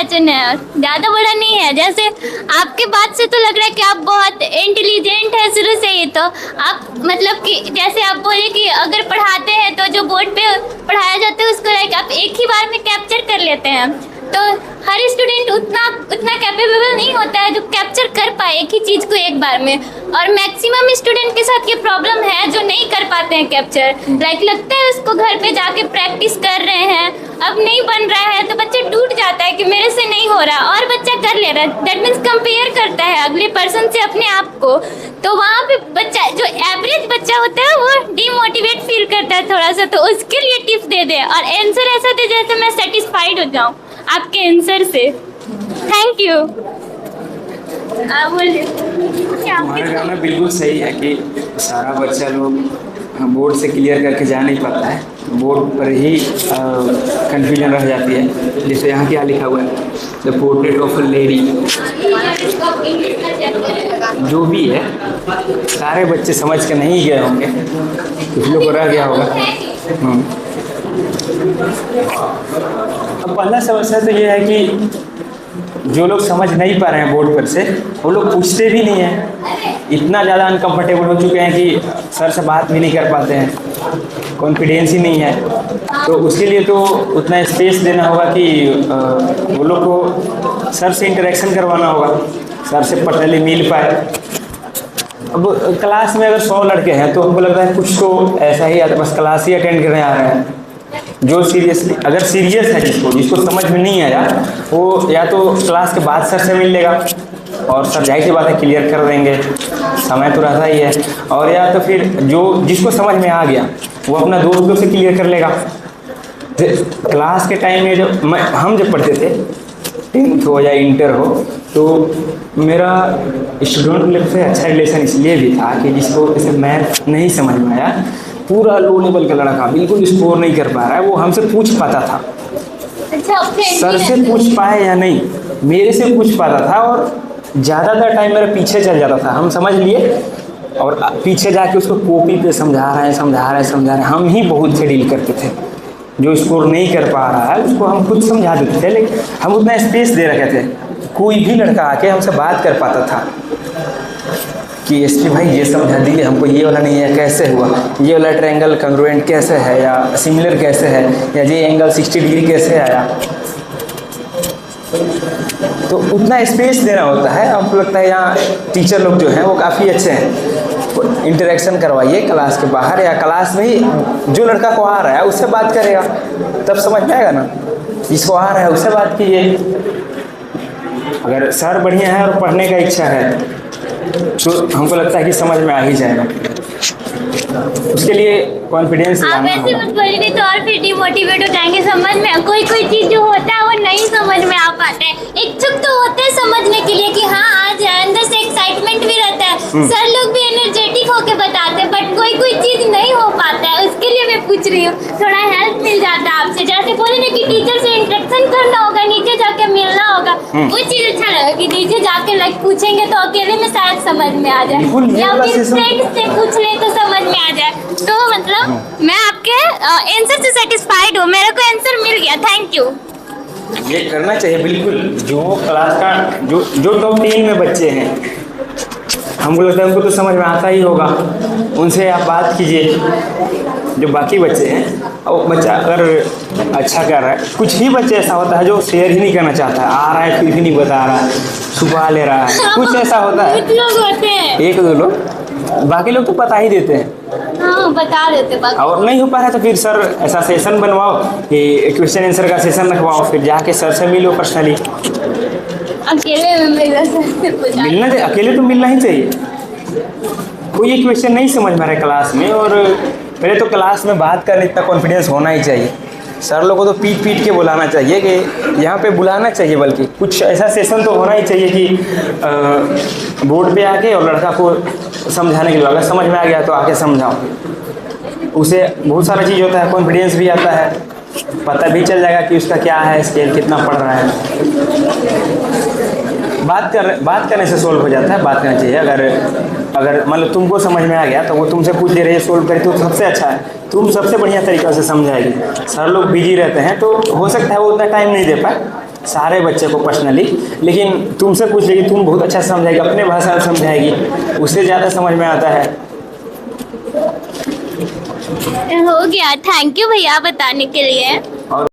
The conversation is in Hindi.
बैचन है, ज़्यादा बड़ा नहीं है। जैसे आपके बात से तो लग रहा है कि आप बहुत इंटेलिजेंट है शुरू से ही। तो आप मतलब कि जैसे आप बोले कि अगर पढ़ाते हैं तो जो बोर्ड पे पढ़ाया जाता है उसको लाइक आप एक ही बार में कैप्चर कर लेते हैं। तो हर स्टूडेंट उतना कैपेबल नहीं होता है जो कैप्चर कर पाए एक ही चीज़ को एक बार में। और मैक्सिमम स्टूडेंट के साथ ये प्रॉब्लम है जो नहीं कर पाते हैं कैप्चर। लाइक लगता है उसको घर पे जाके प्रैक्टिस कर रहे हैं, अब नहीं बन रहा है तो बच्चा टूट जाता है कि मेरे से नहीं हो रहा, और बच्चा कर ले रहा है। दैट मीन्स कंपेयर करता है अगले पर्सन से अपने आप को। तो वहाँ पे बच्चा जो एवरेज बच्चा होता है वो डीमोटिवेट फील करता है थोड़ा सा। तो उसके लिए टिप्स दे दे और आंसर ऐसा दे जैसे मैं सेटिस्फाइड हो जाऊँ आपके आंसर से। Thank you. बोलिए। हमारा कहना बिल्कुल सही है कि सारा बच्चा लोग बोर्ड से क्लियर करके जा नहीं पाता है, बोर्ड पर ही कन्फ्यूजन रह जाती है। जैसे यहाँ क्या लिखा हुआ है, the portrait of a lady, जो भी है सारे बच्चे समझ के नहीं गए होंगे, कुछ लोग को रह गया होगा। अब पहला समस्या तो ये है कि जो लोग समझ नहीं पा रहे हैं बोर्ड पर से, वो लोग पूछते भी नहीं हैं। इतना ज़्यादा अनकंफर्टेबल हो चुके हैं कि सर से बात भी नहीं कर पाते हैं, कॉन्फिडेंस ही नहीं है। तो उसके लिए तो उतना स्पेस देना होगा कि वो लोग को सर से इंटरेक्शन करवाना होगा, सर से पर्सनली मिल पाए। अब क्लास में अगर 100 लड़के हैं तो हमको लगता है कुछ तो ऐसा ही आता, बस क्लास ही अटेंड करने आ रहे हैं। जो सीरियसली अगर सीरियस है, जिसको समझ में नहीं आया, वो या तो क्लास के बाद सर से मिल लेगा और सर जाहिर सी बात है क्लियर कर देंगे, समय तो रहता ही है। और या तो फिर जिसको समझ में आ गया वो अपना दोस्तों से क्लियर कर लेगा। क्लास के टाइम में हम जब पढ़ते थे, 10th हो या इंटर हो, तो मेरा स्टूडेंट लोग से अच्छा रिलेशन इसलिए भी था कि जिसको जैसे मैथ नहीं समझ में आया, पूरा लो लेवल का लड़का बिल्कुल स्कोर नहीं कर पा रहा है, वो हमसे पूछ पाता था। सर से पूछ पाए या नहीं, मेरे से पूछ पाता था और ज़्यादातर टाइम मेरा पीछे चल जाता था। हम समझ लिए और पीछे जाके उसको कॉपी पे समझा रहे हैं। हम ही बहुत से डील करते थे। जो स्कोर नहीं कर पा रहा है उसको हम खुद समझा देते थे, लेकिन हम उतना स्पेस दे रखे थे। कोई भी लड़का आके हमसे बात कर पाता था कि एसपी भाई ये समझा दीजिए हमको, ये वाला नहीं है कैसे हुआ, ये वाला ट्रायंगल कंग्रुएंट कैसे है या सिमिलर कैसे है, या ये एंगल 60 डिग्री कैसे आया। तो उतना स्पेस देना होता है। हमको लगता है यहाँ टीचर लोग जो हैं वो काफ़ी अच्छे हैं। इंटरेक्शन करवाइए क्लास के बाहर या क्लास में ही, जो लड़का को आ रहा है उससे बात करेगा तब समझ में आएगा ना। जिसको आ रहा है उससे बात कीजिए। अगर सर बढ़िया है और पढ़ने का इच्छा है तो हमको लगता है कि समझ में आ ही जाएगा। उसके लिए कॉन्फिडेंस आप ऐसे मत बोलिए तो और फिर डिमोटिवेट हो जाएंगे। समझ में कोई चीज़ जो होता है वो नहीं समझ में आ पाता है। इच्छुक तो होते हैं समझने के लिए कि हाँ आ जाए, अंदर से एक्साइटमेंट भी रहता है, सर लोग भी एनर्जेटिक होके बताते हैं, बट कोई चीज़ नहीं हो पाता है। उसके लिए मैं पूछ रही हूँ, थोड़ा हेल्प मिल जाता है आपसे। जैसे बोले ना कि टीचर से इंटरेक्शन करना होगा, नीचे जाके मिलना होगा, वो चीज़ अच्छा लगा कि नीचे जाके लाइक पूछेंगे तो अकेले में शायद समझ में आ जाए, या फिर फ्रेंड से पूछ ले तो समझ में आ जाए। तो मतलब मैं आपके आंसर से सेटिस्फाइड हूँ, मेरे को आंसर मिल गया। Thank you. ये करना चाहिए बिल्कुल। जो क्लास का जो टॉप 3 में बच्चे हैं, हमको लगता है उनको तो समझ में आता ही होगा, उनसे आप बात कीजिए। जो बाकी बच्चे हैं, और बच्चा अगर अच्छा कर रहा है, कुछ ही बच्चे ऐसा होता है जो शेयर ही नहीं करना चाहता है, आ रहा है फिर भी नहीं बता रहा है, छुपा ले रहा है, कुछ ऐसा होता है। लोग होते हैं, 1-2 लोग, बाकी लोग तो बता ही देते हैं। हाँ बता देते बाकी। और नहीं हो पा रहा है तो फिर सर ऐसा सेशन बनवाओ कि क्वेश्चन आंसर का सेशन रखवाओ, फिर जाके सर से मिलो पर्सनली। अकेले में मिलना चाहिए, अकेले तो मिलना ही चाहिए। कोई ये क्वेश्चन नहीं समझ में आ रहा है क्लास में, और पहले तो क्लास में बात करने इतना कॉन्फिडेंस होना ही चाहिए। सर लोग को तो पीट के बुलाना चाहिए कि यहाँ पे बुलाना चाहिए, बल्कि कुछ ऐसा सेशन तो होना ही चाहिए कि बोर्ड पे आके और लड़का को समझाने के लिए, अगर समझ में आ गया तो आके समझाओ। उसे बहुत सारा चीज़ होता है, कॉन्फिडेंस भी आता है, पता भी चल जाएगा कि उसका क्या है स्केल, कितना पढ़ रहा है। बात करने से सोल्व हो जाता है, बात करना चाहिए। अगर मतलब तुमको समझ में आ गया तो वो तुमसे पूछ दे रही है, सोल्व करी तो सबसे अच्छा है, तुम सबसे बढ़िया तरीक़ा से समझाएगी। सर लोग बिजी रहते हैं तो हो सकता है वो उतना टाइम नहीं दे पाए, सारे बच्चे को पर्सनली, लेकिन तुमसे पूछ लेगी, तुम बहुत अच्छा समझाएगी, अपने भाषा में समझाएगी, उससे ज़्यादा समझ में आता है। हो गया, थैंक यू भैया बताने के लिए।